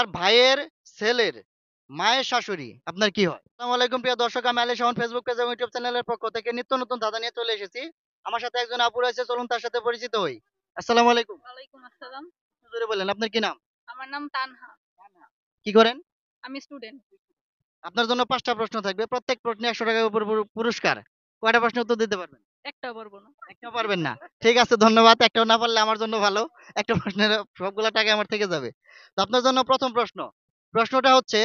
আপনার ভাইয়ের ছেলের মায়ের শাশুড়ি আপনার কি হয়? আসসালামু আলাইকুম প্রিয় দর্শক, আমি আলী শাওন ফেসবুক পেজ এবং ইউটিউব চ্যানেলের পক্ষ থেকে নিত্য নতুন ধাঁধা নিয়ে চলে এসেছি। আমার সাথে একজন আপু রয়েছে, চলুন তার সাথে পরিচিত হই। আসসালামু আলাইকুম। ওয়ালাইকুম আসসালাম। জোরে বলেন আপনার কি নাম? আমার নাম তানহা। কি করেন? আমি স্টুডেন্ট। আপনার জন্য ৫টা প্রশ্ন থাকবে, প্রত্যেক প্রশ্নে ১০০ টাকার উপর পুরস্কার। কয়টা প্রশ্ন উত্তর দিতে পারবেন? একটাও পারবো না। একটাও পারবেন না? ঠিক আছে, ধন্যবাদ। একটাও না পারলে আমার জন্য ভালো। একটা প্রশ্নের সবগুলা টাকা আমার থেকে যাবে। তো আপনার জন্য প্রথম প্রশ্ন। প্রশ্নটা হচ্ছে,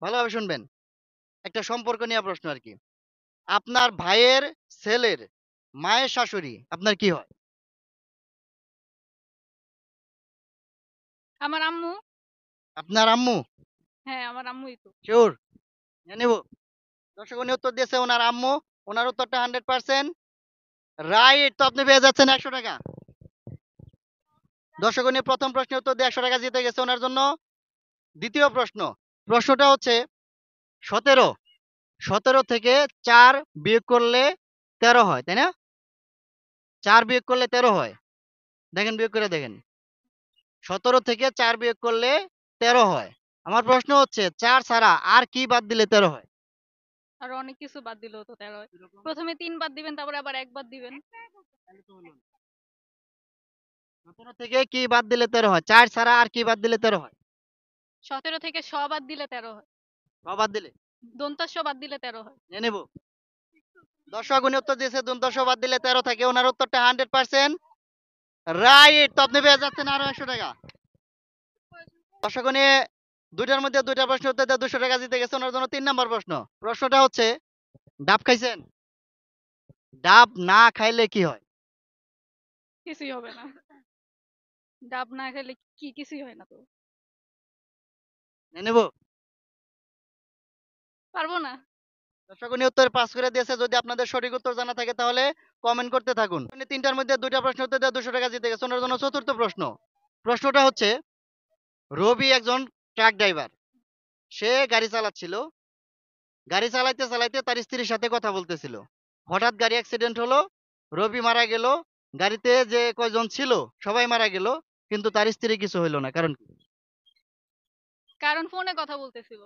ভালোভাবে শুনবেন। একটা সম্পর্ক নিয়ে প্রশ্ন আরকি। আপনার ভাইয়ের ছেলের মায়ের শাশুড়ি আপনার কি হয়? আমার আম্মু। আপনার আম্মু? হ্যাঁ, আমার আম্মুই তো। শিওর? নিয়ে নিব? দর্শক উনি উত্তর দিয়েছে ওনার আম্মু। ওনার উত্তরটা 100% রাইট। তো আপনি পেয়ে যাচ্ছেন ১০০ টাকা। দর্শক উনি প্রথম প্রশ্নের উত্তর দিয়ে ১০০ টাকা জিতে গেছে ওনার জন্য। দ্বিতীয় প্রশ্ন। প্রশ্নটা হচ্ছে ১৭। ১৭ থেকে ৪ বিয়োগ করলে ১৩ হয়, তাই না? ৪ বিয়োগ করলে ১৩ হয়। দেখেন, বিয়োগ করে দেখেন। ১৭ থেকে ৪ বিয়োগ করলে ১৩ হয়। আমার প্রশ্ন হচ্ছে ৪ ছাড়া আর কি বাদ দিলে ১৩ হয়? আরো অনেক কিছু বাদ দিলেও তো ১৩ হয়। প্রথমে ৩ বাদ দিবেন, তারপরে আবার ১ বাদ দিবেন। ১৭ থেকে কি বাদ দিলে ১৩ হয়? ৪ ছাড়া আর কি বাদ দিলে ১৩ হয়? ১৭ থেকে বাদ দিলে ১৩ হয়। ক বাদ দিলে? দন্তাস বাদ দিলে ১৩ হয়। নিয়ে নেব? দর্শক উনি উত্তর দিয়েছে দন্তস বাদ দিলে ১৩ থাকে। ওনার উত্তরটা 100% রাইট। তো আপনি পেয়ে যাচ্ছেন আরো ১০০ টাকা। দর্শক উনি দুইটার মধ্যে দুইটা প্রশ্ন উত্তর দিয়ে ২০০ টাকা জিতে গেছে ওনার জন্য। ৩ নাম্বার প্রশ্ন। প্রশ্নটা হচ্ছে, ডাব খাইছেন? ডাব না খাইলে কি হয়? কিছুই হবে না। ডাব না খেলে কিছুই হয় না তো। নিয়ে নেব? পারবো না। দর্শক উনি উত্তর পাস করে দিয়েছে। যদি আপনাদের সঠিক উত্তর জানা থাকে তাহলে কমেন্ট করতে থাকুন। উনি ৩টার মধ্যে ২টা প্রশ্ন উত্তর দিয়ে ২০০ টাকা জিতে গেছে ওনার জন্য। চতুর্থ প্রশ্ন। প্রশ্নটা হচ্ছে, রবি একজন ট্রাক ড্রাইভার। সে গাড়ি চালাচ্ছিল। গাড়ি চালাইতে চালাইতে তার স্ত্রীর সাথে কথা বলতেছিল। হঠাৎ গাড়ি অ্যাক্সিডেন্ট হলো। রবি মারা গেল। গাড়িতে যে কয়জন ছিল সবাই মারা গেল। কিন্তু তার স্ত্রী কিছু হইল না, কারণ কি? কারণ ফোনে কথা বলতেছিল।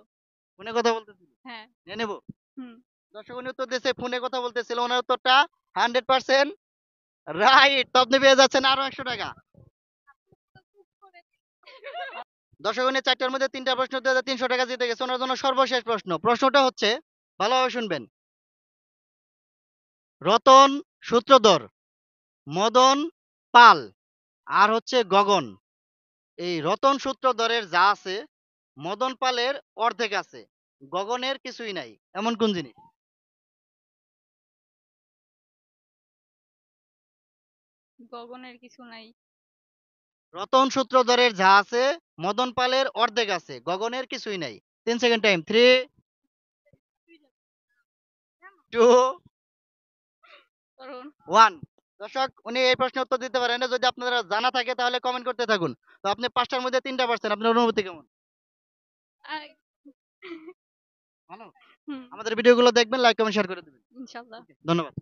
ফোনে কথা বলতেছিল? হ্যাঁ। নিয়ে নেব? হুম। দর্শক উনি উত্তর দিয়েছে ফোনে কথা বলতেছিল। ওনার উত্তরটা 100% রাইট। তো আপনি পেয়ে যাচ্ছেন আরো ১০০ টাকা। দর্শক উনি ৪টার মধ্যে ৩টা প্রশ্ন উত্তর দিয়ে ৩০০ টাকা জিতে গেছে ওনার জন্য। সর্বশেষ প্রশ্ন। প্রশ্নটা হচ্ছে, ভালোভাবে শুনবেন। রতন সূত্রধর, মদন পাল, আর হচ্ছে গগন। এই রতন সূত্রধরের যা আছে, মদন পালের অর্ধেক আছে, গগনের কিছুই নাই, এমন কোন জিনিস? গগনের কিছু নাই। রতন সূত্রধরের যা আছে, মদন পালের অর্ধেক আছে, গগনের কিছুই নাই। 3 সেকেন্ড টাইম। 3, 2, কারণ 1। দর্শক উনি এই প্রশ্নের উত্তর দিতে পারেন না। যদি আপনারা জানা থাকে তাহলে কমেন্ট করতে থাকুন। তো আপনি 5টার মধ্যে 3টা পারছেন, আপনার অনুভূতি কেমন? আ- ভালো। হুম। আমাদের ভিডিওগুলো দেখবেন, লাইক কমেন্ট শেয়ার করে দেবেন। ইনশাআল্লাহ। ধন্যবাদ।